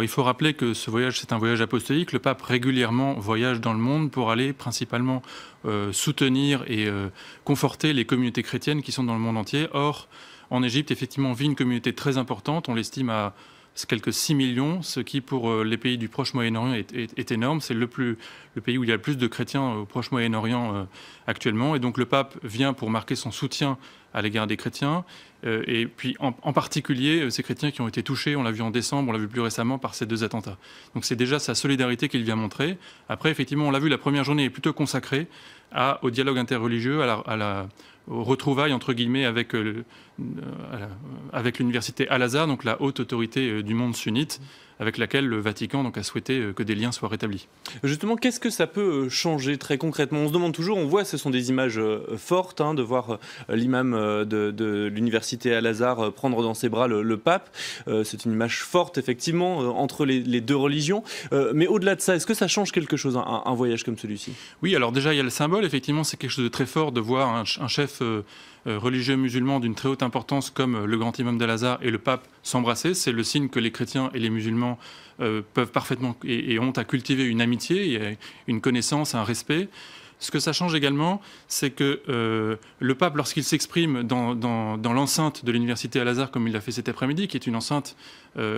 Il faut rappeler que ce voyage, c'est un voyage apostolique. Le pape régulièrement voyage dans le monde pour aller principalement soutenir et conforter les communautés chrétiennes qui sont dans le monde entier. Or, en Égypte, effectivement, vit une communauté très importante. On l'estime à quelques 6 millions, ce qui pour les pays du Proche Moyen-Orient est énorme. C'est le pays où il y a le plus de chrétiens au Proche Moyen-Orient actuellement. Et donc le pape vient pour marquer son soutien à l'égard des chrétiens. Et puis en particulier ces chrétiens qui ont été touchés, on l'a vu en décembre, on l'a vu plus récement par ces 2 attentats. Donc c'est déjà sa solidarité qu'il vient montrer. Après, effectivement, on l'a vu, la première journée est plutôt consacrée au dialogue interreligieux, aux retrouvailles entre guillemets avec l'université Al-Azhar, donc la haute autorité du monde sunnite, avec laquelle le Vatican donc a souhaité que des liens soient rétablis. Justement, qu'est-ce que ça peut changer très concrètement? On se demande toujours, on voit, ce sont des images fortes, de voir l'imam de l'université Al-Azhar prendre dans ses bras le pape. C'est une image forte, effectivement, entre les 2 religions. Mais au-delà de ça, est-ce que ça change quelque chose, un voyage comme celui-ci? Oui, alors déjà, il y a le symbole. Effectivement, c'est quelque chose de très fort de voir un chef religieux musulman d'une très haute importance comme le grand imam d'Al-Azhar et le pape s'embrasser. C'est le signe que les chrétiens et les musulmans peuvent parfaitement et ont à cultiver une amitié, une connaissance, un respect. Ce que ça change également, c'est que le pape, lorsqu'il s'exprime dans l'enceinte de l'université Al-Azhar, comme il l'a fait cet après-midi, qui est une enceinte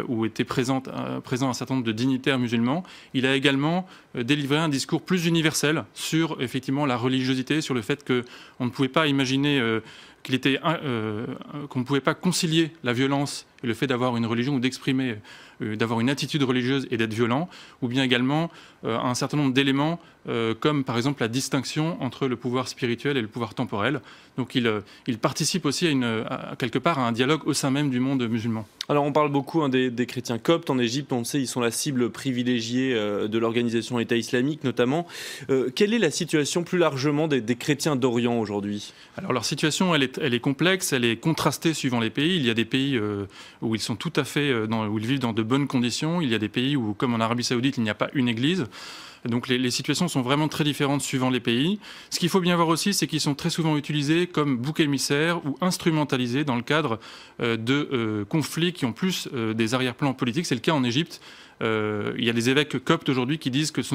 où étaient présents un certain nombre de dignitaires musulmans, il a également délivré un discours plus universel sur effectivement la religiosité, sur le fait qu'on ne pouvait pas imaginer qu'on ne pouvait pas concilier la violence et le fait d'avoir une religion ou d'exprimer, d'avoir une attitude religieuse et d'être violent, ou bien également un certain nombre d'éléments comme par exemple la distinction entre le pouvoir spirituel et le pouvoir temporel. Donc il participe aussi quelque part à un dialogue au sein même du monde musulman. Alors on parle beaucoup des chrétiens coptes en Égypte, on le sait, ils sont la cible privilégiée de l'organisation État islamique notamment. Quelle est la situation plus largement des chrétiens d'Orient aujourd'hui? Alors leur situation, elle est complexe, elle est contrastée suivant les pays. Il y a des pays où ils sont tout à fait, où ils vivent dans de bonnes conditions. Il y a des pays où, comme en Arabie Saoudite, il n'y a pas une église. Donc les situations sont vraiment très différentes suivant les pays. Ce qu'il faut bien voir aussi, c'est qu'ils sont très souvent utilisés comme boucs émissaires ou instrumentalisés dans le cadre de conflits qui ont plus des arrière-plans politiques. C'est le cas en Égypte. Il y a des évêques coptes aujourd'hui qui disent qu'ils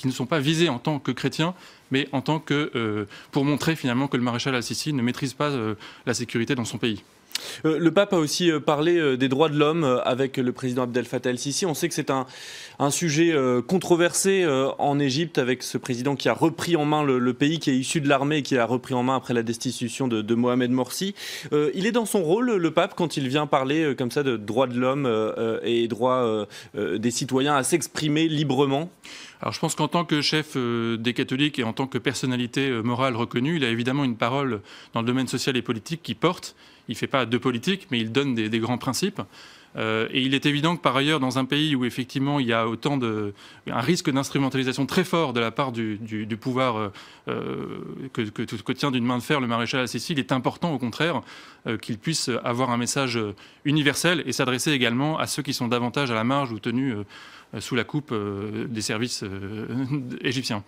ne sont pas visés en tant que chrétiens, mais en tant que pour montrer finalement que le maréchal al-Sisi ne maîtrise pas la sécurité dans son pays. Le pape a aussi parlé des droits de l'homme avec le président Abdel Fattah el-Sisi. On sait que c'est un sujet controversé en Égypte avec ce président qui a repris en main le pays, qui est issu de l'armée et qui a repris en main après la destitution de Mohamed Morsi. Il est dans son rôle, le pape, quand il vient parler comme ça de droits de l'homme et droits des citoyens à s'exprimer librement? Alors je pense qu'en tant que chef des catholiques et en tant que personnalité morale reconnue, il a évidemment une parole dans le domaine social et politique qui porte. Il ne fait pas de politique, mais il donne des grands principes. Et il est évident que par ailleurs, dans un pays où effectivement il y a un risque d'instrumentalisation très fort de la part du pouvoir que tient d'une main de fer le maréchal al-Sisi, il est important au contraire qu'il puisse avoir un message universel et s'adresser également à ceux qui sont davantage à la marge ou tenus sous la coupe des services égyptiens.